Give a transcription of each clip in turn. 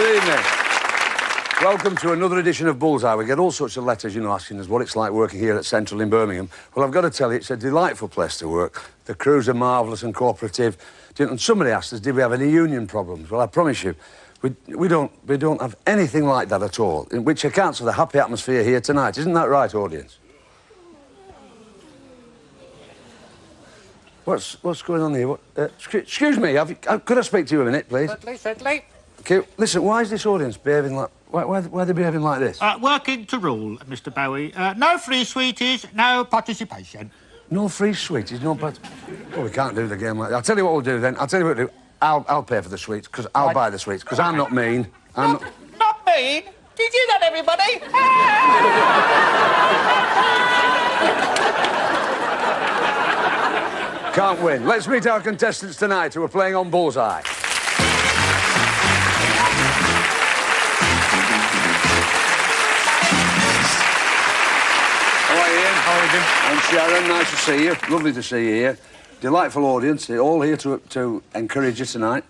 Good evening. Welcome to another edition of Bullseye. We get all sorts of letters, you know, asking us what it's like working here at Central in Birmingham. Well, I've got to tell you, it's a delightful place to work. The crews are marvellous and cooperative. And somebody asked us, did we have any union problems? Well, I promise you, we don't have anything like that at all, in which accounts for the happy atmosphere here tonight. Isn't that right, audience? What's going on here? Excuse me, could I speak to you a minute, please? Certainly. Okay, listen, why is this audience behaving like... Why are they behaving like this? Working to rule, Mr. Bowie. No free sweeties, no participation. No free sweeties, no... Well, we can't do the game like that. I'll tell you what we'll do, then. I'll tell you what we'll do. I'll pay for the sweets, because I'll buy the sweets, because I'm not mean. Not mean? Did you that, everybody? Can't win. Let's meet our contestants tonight who are playing on Bullseye. How are you, Ian? How are you doing? I'm Sharon. Nice to see you. Lovely to see you here. Delightful audience. They're all here to encourage you tonight.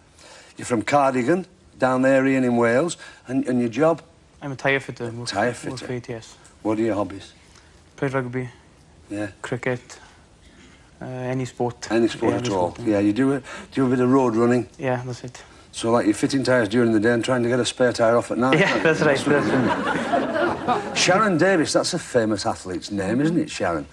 You're from Cardigan, down there, Ian, in Wales. And your job? I'm a tyre fitter. Tyre fitter? Yes. What are your hobbies? Play rugby. Yeah. Cricket. Any sport. Any sport at all? Sport, yeah, you do a bit of road running? Yeah, that's it. So, like, you're fitting tyres during the day and trying to get a spare tyre off at night? Yeah, that's right. Sharon Davis, that's a famous athlete's name, isn't it, Sharon?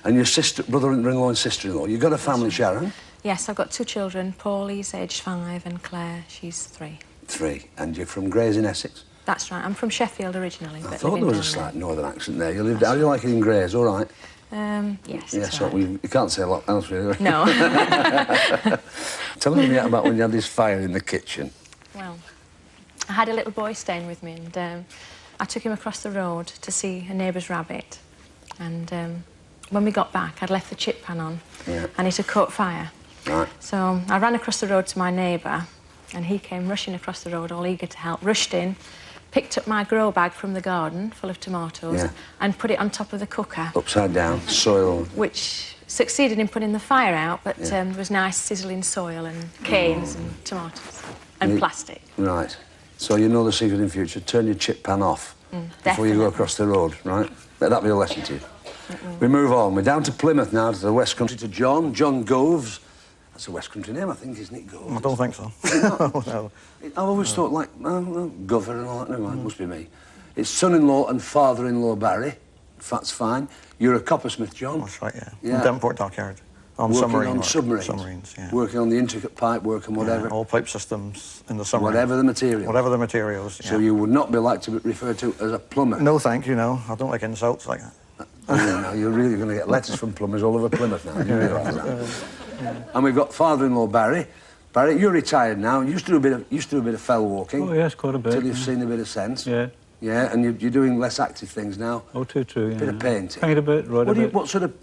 And your brother-in-law and sister-in-law. You got a family, Sharon? Yes, I've got 2 children. Paulie's aged 5 and Claire, she's 3. 3. And you're from Grays in Essex? That's right. I'm from Sheffield originally. I thought there was a slight northern accent there. How do you like it in Grays? All right? Yes, yeah, it's so right. you can't say a lot else, really. No. Tell me about when you had this fire in the kitchen. Well, I had a little boy staying with me and I took him across the road to see a neighbour's rabbit. And when we got back, I'd left the chip pan on and it had caught fire. Right. So I ran across the road to my neighbour and he came rushing across the road, all eager to help, rushed in, picked up my grow bag from the garden full of tomatoes and put it on top of the cooker. Upside down, soil. Which succeeded in putting the fire out, but there was nice sizzling soil and canes and tomatoes and plastic. Right. So you know the secret in future, turn your chip pan off before you go across the road, right? That'll be a lesson to you. We move on. We're down to Plymouth now, to the West Country, to John Goves. That's a West Country name, I think, isn't it, Goves? I don't think so. No. I've always thought, like, Gover and all that. No, it must be me. It's son-in-law and father-in-law Barry. That's fine. You're a coppersmith, John. That's right, yeah. Devonport Dockyard. On submarines, yeah. Working on the intricate pipe work and whatever. Yeah, all pipe systems in the submarine. Whatever the material. Whatever the materials, yeah. So you would not be like to be referred to as a plumber? No, thank you, no. I don't like insults like that. No, you're really going to get letters from plumbers all over Plymouth now. You realise that? And we've got father-in-law Barry. Barry, you're retired now. You used to do a bit of fell walking. Oh yes, quite a bit. Till you've seen a bit of sense. Yeah. Yeah, and you're doing less active things now. Oh, too true. Yeah. Bit of painting. Paint a bit, write a bit. What sort of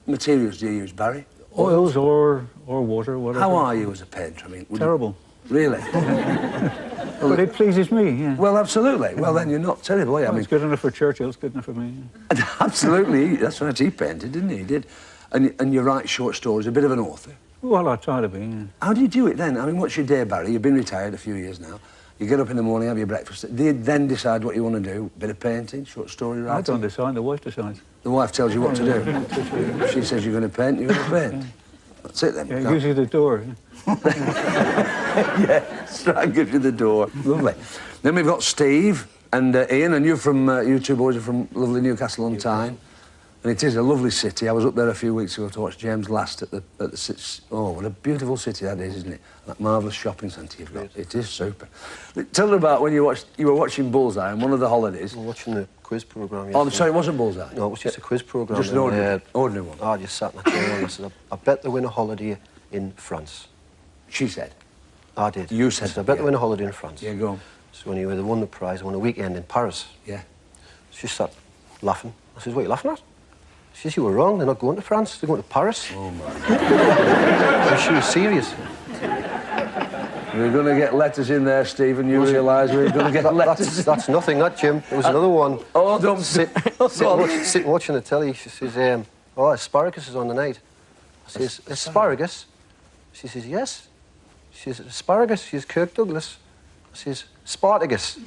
materials do you use, Barry? Oils or water, whatever. How are you as a painter? I mean, terrible. Really? But it pleases me, yeah. Well, absolutely. Well, then you're not terrible, are you? Well, it's good enough for Churchill, it's good enough for me. Yeah. Absolutely. That's right, he painted, didn't he? He did. And you write short stories, a bit of an author. Well, I try to be, yeah. How do you do it then? I mean, what's your day, Barry? You've been retired a few years now. You get up in the morning, have your breakfast. Do you then decide what you want to do? Bit of painting, short story writing? I don't decide, the wife decides. The wife tells you what to do? If she says you're going to paint, you're going to paint. Yeah. That's it then. Yeah, usually the door. Yeah, Strand gives you the door. Lovely. Then we've got Steve and Ian, and you two boys are from lovely Newcastle on Tyne. And it is a lovely city. I was up there a few weeks ago to watch James Last at the oh, what a beautiful city that is, isn't it? That marvellous shopping centre you've got. It is super. Tell them about when you were watching Bullseye on one of the holidays. We were watching the quiz programme yesterday. Oh, sorry, it wasn't Bullseye? No, it was just a quiz programme. Just an ordinary one? I just sat in a chair and I said, I bet they win a holiday in France. She said? I did. You said? I bet they win a holiday in France. Yeah, go on. So when they won the prize, I won a weekend in Paris. Yeah. She sat laughing. I said, what are you laughing at? She said, you were wrong, they're not going to France, they're going to Paris. Oh, my God. She was serious. We're going to get letters in there, Stephen, you realise we're going to get letters. That's nothing, that, Jim. There was another one. Oh, don't... Sitting watching the telly, she says, oh, asparagus is on the night. I says, asparagus? She says, yes. She says, asparagus. She says, Kirk Douglas. I says, Spartacus. It's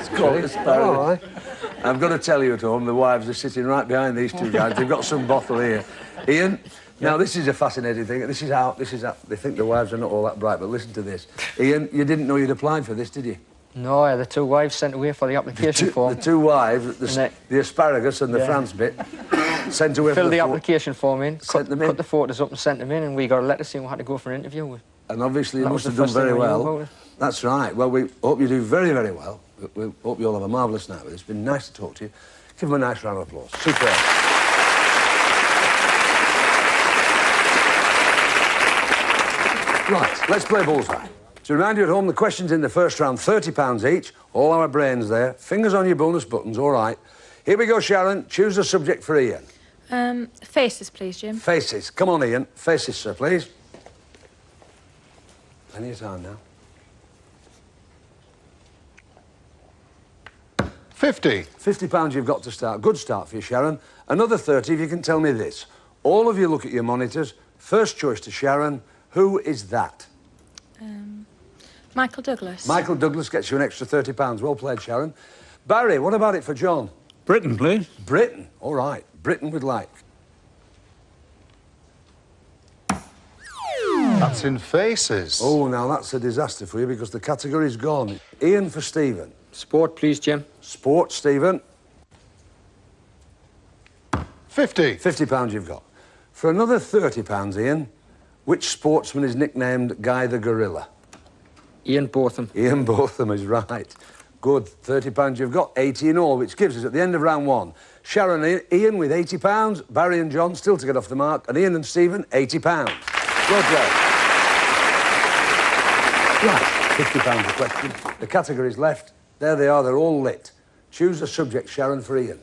called asparagus. Oh, aye. I've got to tell you at home, the wives are sitting right behind these two guys. They've got some bottle here. Ian, now this is a fascinating thing. This is how they think the wives are not all that bright, but listen to this. Ian, you didn't know you'd applied for this, did you? No, the two wives sent away for the application form. The two wives, the asparagus and the Yeah. France bit, sent away Filled for the application form in, sent them in. cut the photos up and sent them in, and we got a letter saying we had to go for an interview. And obviously you That must was have the done first very thing we knew well. about it. That's right. Well, we hope you do very, very well. We hope you all have a marvellous night with us. It's been nice to talk to you. Give them a nice round of applause. Superb. Right, let's play Bullseye. To remind you at home, the questions in the first round, £30 each. All our brains there. Fingers on your bonus buttons, all right. Here we go, Sharon. Choose a subject for Ian. Faces, please, Jim. Faces. Come on, Ian. Faces, sir, please. Plenty of time now. 50. £50 you've got to start. Good start for you, Sharon. Another 30 if you can tell me this. All of you look at your monitors. First choice to Sharon. Who is that? Michael Douglas. Michael Douglas gets you an extra £30. Well played, Sharon. Barry, what about it for John? Britain, please. Britain. All right. Britain would like. That's in faces. Oh, now that's a disaster for you because the category's gone. Ian for Stephen. Sport, please, Jim. Sport, Stephen. 50. £50 you've got. For another £30, Ian, which sportsman is nicknamed Guy the Gorilla? Ian Botham. Ian Botham is right. Good. £30 you've got. 80 in all, which gives us at the end of round one, Sharon and Ian with £80, Barry and John still to get off the mark, and Ian and Stephen, £80. Well played. Right, £50 a question. The categories left. There they are, they're all lit. Choose a subject, Sharon, for Ian.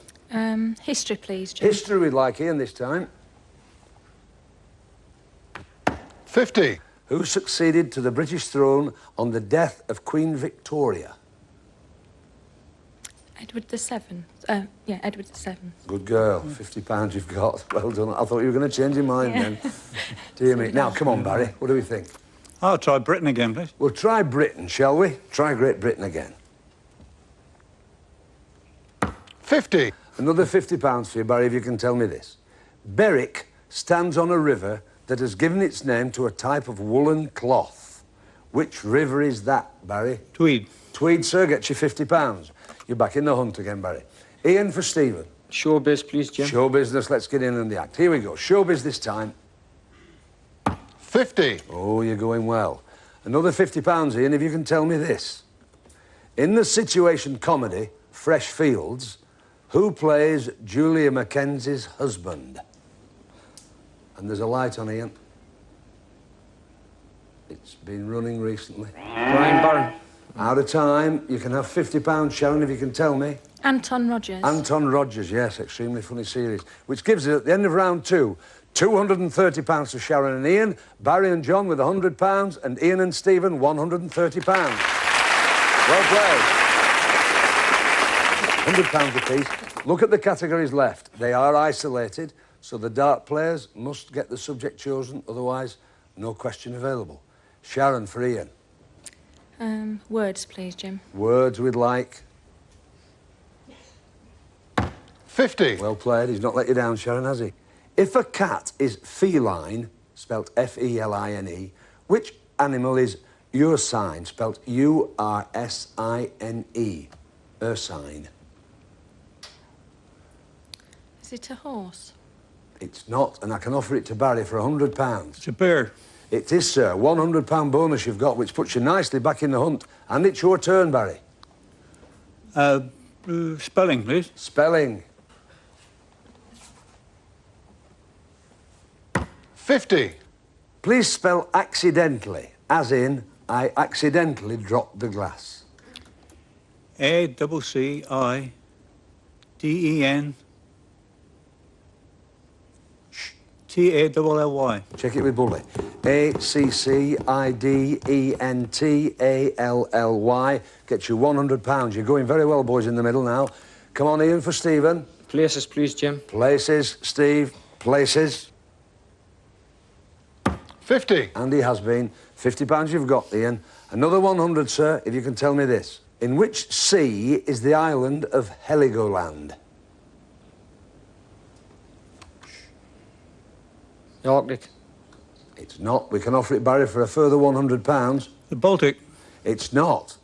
History, please, Jim. History we'd like Ian this time. 50. Who succeeded to the British throne on the death of Queen Victoria? Edward VII. Yeah, Edward VII. Good girl. £50 you've got. Well done. I thought you were going to change your mind then. Dear me. Now, come on, Barry. What do we think? I'll try Britain again, please. We'll try Britain, shall we? Try Great Britain again. 50. Another £50 for you, Barry, if you can tell me this. Berwick stands on a river that has given its name to a type of woolen cloth. Which river is that, Barry? Tweed. Tweed, sir, gets you £50. You're back in the hunt again, Barry. Ian for Stephen. Showbiz, please, Jim. Show business, let's get in on the act. Here we go. Showbiz this time. 50. Oh, you're going well. Another £50, Ian, if you can tell me this. In the situation comedy, Fresh Fields, who plays Julia Mackenzie's husband? And there's a light on, Ian. It's been running recently. Brian Barron. Out of time. You can have £50, Sharon, if you can tell me. Anton Rogers. Anton Rogers, yes, extremely funny series. Which gives us, at the end of round two, £230 for Sharon and Ian, Barry and John with £100, and Ian and Stephen, £130. Well played. £100 apiece. Look at the categories left. They are isolated, so the dart players must get the subject chosen, otherwise, no question available. Sharon for Ian. Words, please, Jim. Words we'd like. 50. Well played. He's not let you down, Sharon, has he? If a cat is feline, spelt F-E-L-I-N-E, which animal is ursine, spelt U-R-S-I-N-E? Ursine. Is it a horse? It's not, and I can offer it to Barry for £100. It's a bear. It is, sir. £100 bonus you've got, which puts you nicely back in the hunt. And it's your turn, Barry. Spelling, please. Spelling. 50. Please spell accidentally, as in, I accidentally dropped the glass. A-C-C-I-D-E-N T-A-L-L-Y. Check it with Bully. A-C-C-I-D-E-N-T-A-L-L-Y. Gets you £100. You're going very well, boys, in the middle now. Come on, Ian, for Stephen. Places, please, Jim. Places, Steve. Places. 50. And he has been. £50 you've got, Ian. Another 100, sir, if you can tell me this. In which sea is the island of Heligoland? The Arctic. It's not. We can offer it, Barry, for a further £100. The Baltic. It's not.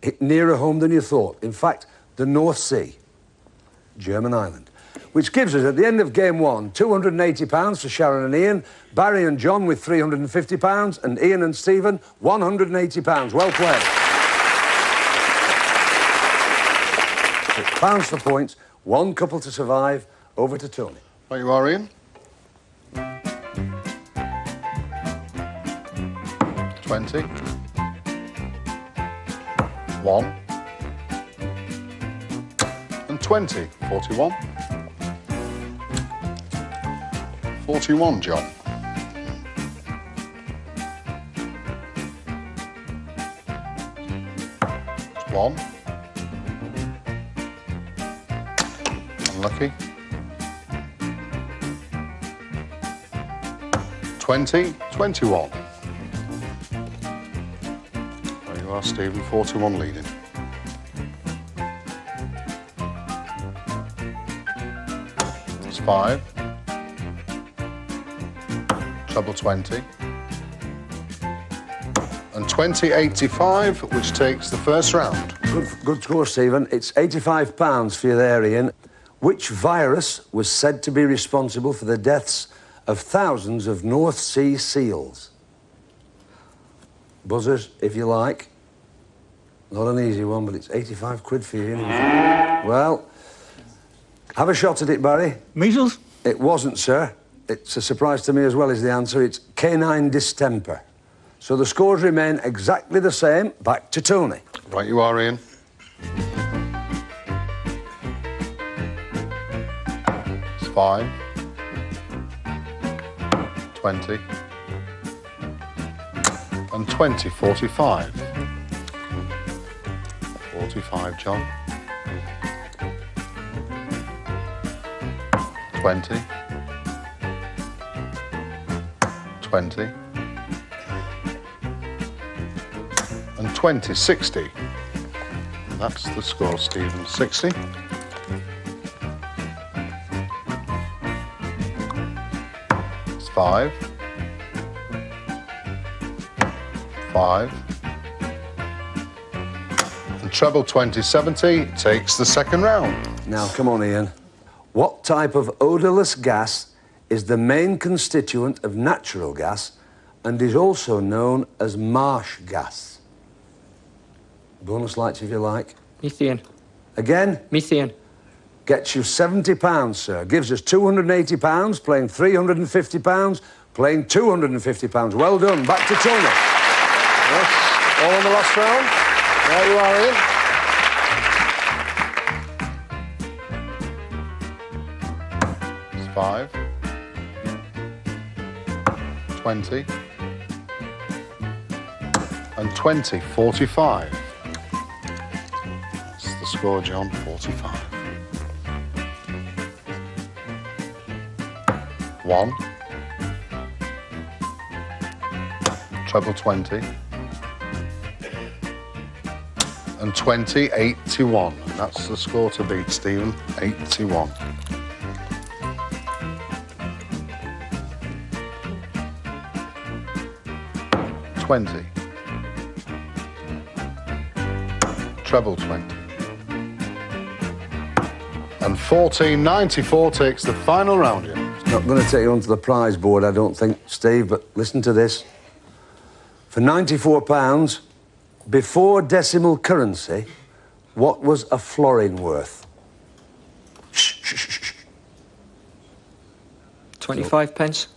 It's nearer home than you thought. In fact, the North Sea, German island. Which gives us, at the end of game one, £280 for Sharon and Ian, Barry and John with £350, and Ian and Stephen, £180. Well played. £6 for points, one couple to survive. Over to Tony. Right you are, Ian. 20. 1. And 20. 41. 41, John. 1. Unlucky. 20, 21. There you are, Stephen, 41 leading. It's 5. Treble 20. And 20.85, which takes the first round. Good score, Stephen. It's £85 for you there, Ian. Which virus was said to be responsible for the deaths of thousands of North Sea seals? Buzzers, if you like. Not an easy one, but it's 85 quid for you, Ian. Well, have a shot at it, Barry. Measles? It wasn't, sir. It's a surprise to me as well, is the answer. It's canine distemper. So the scores remain exactly the same. Back to Tony. Right you are, Ian. It's 5. 20. And 20, 45. 45, John. 20. 20. And 20, 60. That's the score, Stephen. 60. It's 5. 5. And treble 2070 takes the second round. Now, come on, Ian. What type of odourless gas is the main constituent of natural gas and is also known as marsh gas? Bonus lights, if you like. Methane. Again? Methane. Gets you £70, sir. Gives us £280, playing £350, playing £250. Well done. Back to Tony. Yes, all in the last round. There you are, Ian. It's 5. 20. And 20, 45. That's the score, John, 45. 1. Treble 20. And 20, 81. And that's the score to beat, Stephen, 81. $20. Treble 20. And 14.94 takes the final round in. Not going to take you onto the prize board, I don't think, Steve, but listen to this. For £94, before decimal currency, what was a florin worth? 25 pence.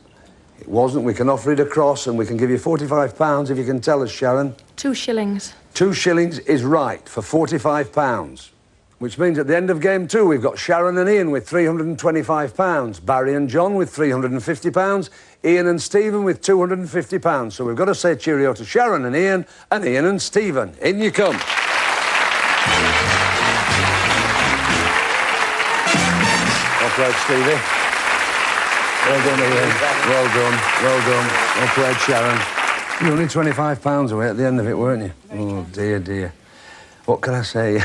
It wasn't. We can offer it across and we can give you £45 if you can tell us, Sharon. 2 shillings. 2 shillings is right for £45. Which means at the end of game 2, we've got Sharon and Ian with £325, Barry and John with £350, Ian and Stephen with £250. So we've got to say cheerio to Sharon and Ian and Stephen. In you come. Well played, Stevie. Well done, Ian. Well done, well done. Well played, Sharon. You're only £25 away at the end of it, weren't you? Oh, dear, dear. What can I say?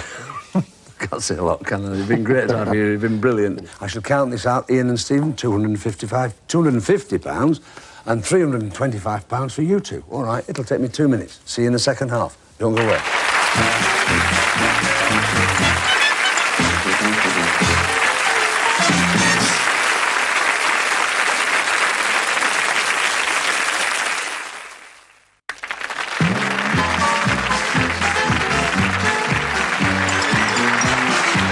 Can't say a lot, can I? You've been great to have you. You've been brilliant. I shall count this out. Ian and Stephen, £250 and £325 for you two. All right, it'll take me 2 minutes. See you in the second half. Don't go away.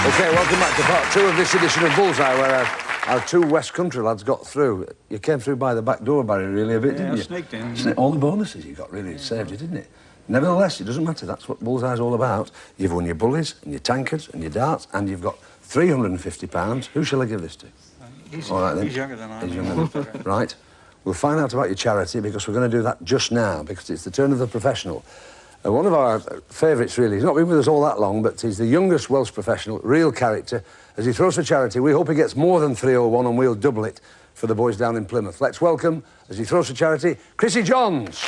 OK, welcome back to part 2 of this edition of Bullseye, where our 2 West Country lads got through. You came through by the back door, Barry, really, a bit, didn't you? I sneaked in. All the bonuses you got really saved you, didn't it? Nevertheless, it doesn't matter. That's what Bullseye's all about. You've won your bullies and your tankards and your darts, and you've got £350. Who shall I give this to? All right, then. He's younger than I am. He's younger than Right. We'll find out about your charity, because we're going to do that just now, because it's the turn of the professional. One of our favourites, really. He's not been with us all that long, but he's the youngest Welsh professional, real character. As he throws for charity, we hope he gets more than 301, and we'll double it for the boys down in Plymouth. Let's welcome, as he throws for charity, Chrissy Johns.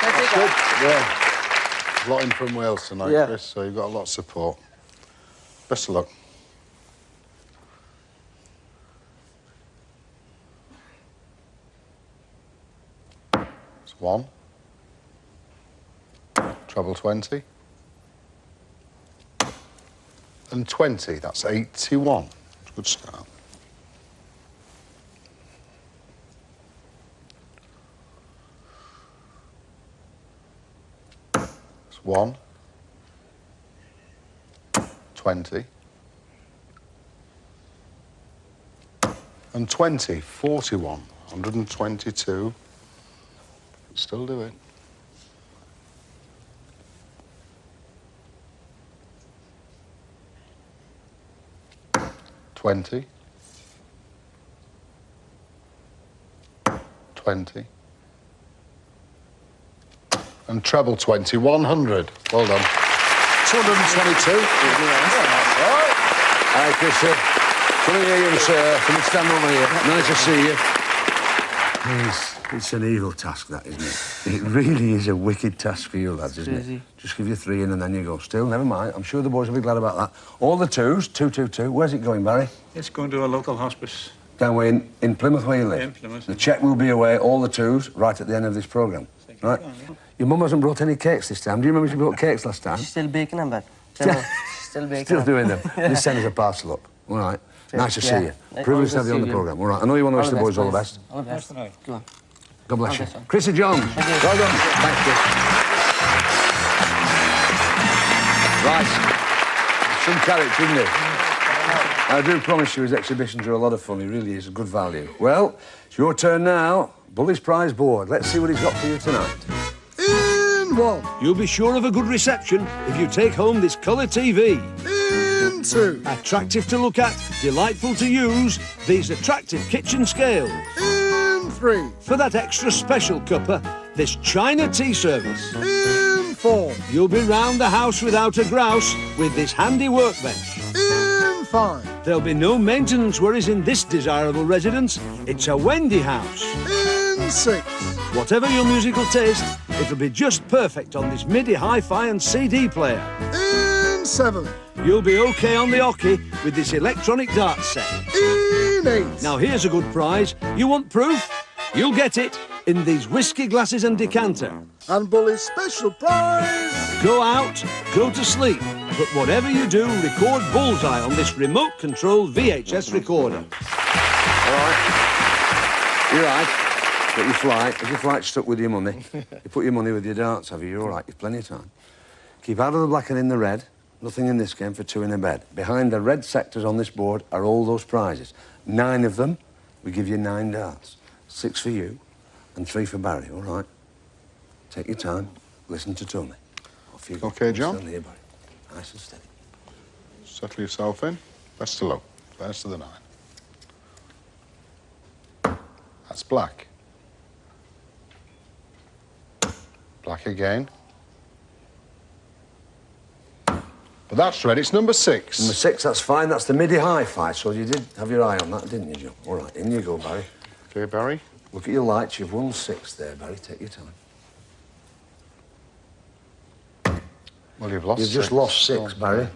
That's good, yeah. A lot in from Wales tonight, Chris, so you've got a lot of support. Best of luck. It's 1. Treble 20. And 20, that's 81. It's a good start. It's 1. 20. And 20, 41. 122. Still do it. $20. 20. And treble 20, 100. Well done. 222. Hi, Chrissy. Come here, young sir. Come and stand over here. Nice to see you. It's an evil task, that, isn't it? It really is a wicked task for you lads, isn't it? Just give you 3 in and then you go. Still, never mind. I'm sure the boys will be glad about that. All the 2s, 222. Where's it going, Barry? It's going to a local hospice. Down where in Plymouth, where you live? In Plymouth. The cheque will be away, all the 2s, right at the end of this programme. Right? Your mum hasn't brought any cakes this time. Do you remember she brought cakes last time? She's still baking them, but still baking. Still doing them. Just send us a parcel up. All right. Nice to see you. Privileged to have you on the programme. All right. I know you want to wish the boys all the best. All the best. Go on. God bless you. Chrissy Johns. Well done. Thank you. Right. Some character, isn't it? I do promise you his exhibitions are a lot of fun. He really is a good value. Well, it's your turn now. Bully's prize board. Let's see what he's got for you tonight. In 1. You'll be sure of a good reception if you take home this colour TV. In 2. Attractive to look at, delightful to use, these attractive kitchen scales. In 3. For that extra special cuppa, this China tea service. In 4. You'll be round the house without a grouse with this handy workbench. In 5. There'll be no maintenance worries in this desirable residence. It's a Wendy house. In 6. Whatever your musical taste, it'll be just perfect on this MIDI hi-fi and CD player. In 7. You'll be OK on the hockey with this electronic dart set. In 8. Now here's a good prize. You want proof? You'll get it in these whiskey glasses and decanter. And Bully's special prize. Go out, go to sleep, but whatever you do, record Bullseye on this remote-controlled VHS recorder. All right. You're right. But your flight, is your flight stuck with your money? You put your money with your darts, have you? You're all right. You've plenty of time. Keep out of the black and in the red. Nothing in this game for 2 in a bed. Behind the red sectors on this board are all those prizes. 9 of them, we give you 9 darts. 6 for you and 3 for Barry, all right? Take your time. Listen to Tony. Off you go. OK, John? Stand here, Barry. Nice and steady. Settle yourself in. Best of luck. Best of the 9. That's black. Black again. But that's red. It's number 6. Number 6, that's fine. That's the MIDI hi-fi. So you did have your eye on that, didn't you, Joe? All right, in you go, Barry. OK, Barry. Look at your lights. You've won 6 there, Barry. Take your time. Well, you've lost 6. You've just lost 6, Barry.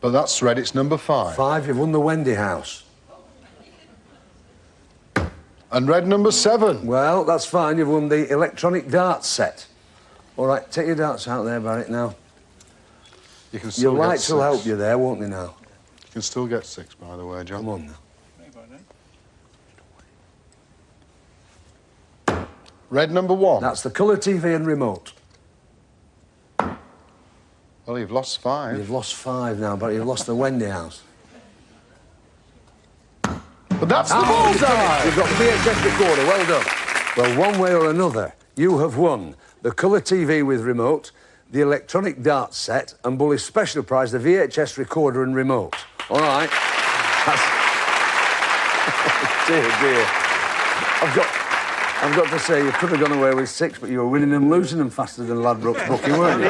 But that's red. It's number 5. 5, you've won the Wendy house. And red number 7. Well, that's fine. You've won the electronic darts set. All right, take your darts out there, Barry, now. You can still your get lights 6. will help you there, won't they, now? You can still get 6, by the way, John. Come on, now. Red number 1. That's the colour TV and remote. Well, you've lost 5. You've lost 5 now, but you've lost the Wendy house. But that's the bullseye! You've got the VHS recorder, well done. Well, one way or another, you have won the colour TV with remote, the electronic darts set, and Bully's special prize, the VHS recorder and remote. All right. That's... dear. I've got to say, you could have gone away with 6, but you were winning and losing them faster than Ladbrokes booking, weren't you?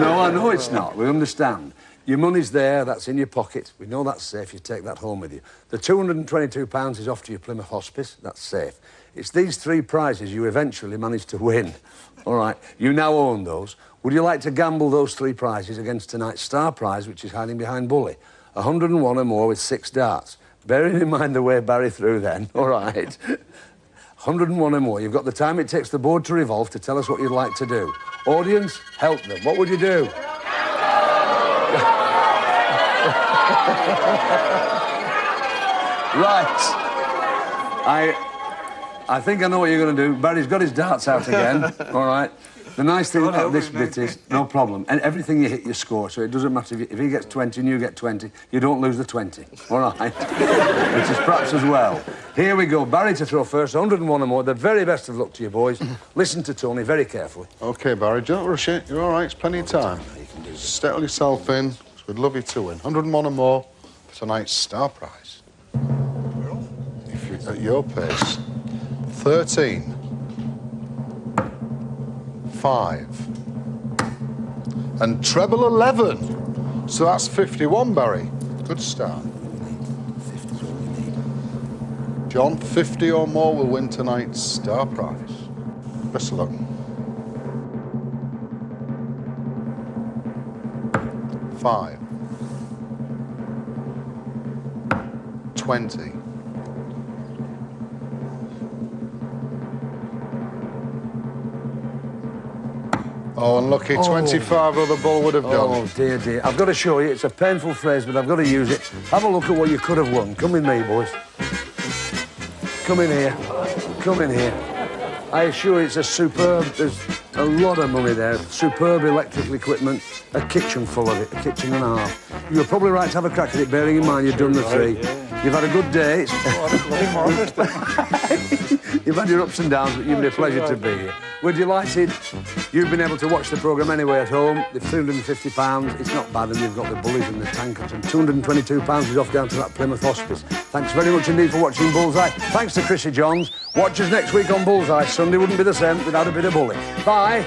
No, I know it's not. We understand. Your money's there, that's in your pocket. We know that's safe, you take that home with you. The £222 is off to your Plymouth Hospice, that's safe. It's these 3 prizes you eventually managed to win. All right, you now own those. Would you like to gamble those 3 prizes against tonight's star prize, which is hiding behind Bully? 101 or more with 6 darts. Bearing in mind the way Barry threw then, all right? 101 or more. You've got the time it takes the board to revolve to tell us what you'd like to do. Audience, help them. What would you do? Right. I think I know what you're going to do. Barry's got his darts out again, all right? The nice thing about this bit is, no problem, and everything you hit, you score, so it doesn't matter if he gets 20 and you get 20, you don't lose the 20, all right? Which is perhaps as well. Here we go, Barry to throw first, 101 or more. The very best of luck to you, boys. Listen to Tony very carefully. OK, Barry, don't rush it. You're all right, it's plenty of time. Settle yourself in, because we'd love you to win. 101 or more for tonight's star prize. If you're at your pace. 13. 5. And treble 11. So that's 51, Barry. Good start. John, 50 or more will win tonight's star prize. Best of luck. 5. 20. 'Oh, unlucky. 25 or the bull would have done. Oh, dear. I've got to show you. It's a painful phrase, but I've got to use it. Have a look at what you could have won. Come with me, boys. Come in here. Come in here. I assure you it's a superb... There's a lot of money there. Superb electrical equipment. A kitchen full of it. A kitchen and a half. You were probably right to have a crack at it, bearing in mind you've done the 3. You've had a good day. You've had your ups and downs, but you've been a pleasure to be here. We're delighted you've been able to watch the programme anyway at home. The £350, it's not bad, and you've got the bullies and the tankers, and £222 is off down to that Plymouth Hospice. Thanks very much indeed for watching Bullseye. Thanks to Chrissy Johns. Watch us next week on Bullseye. Sunday wouldn't be the same without a bit of bully. Bye.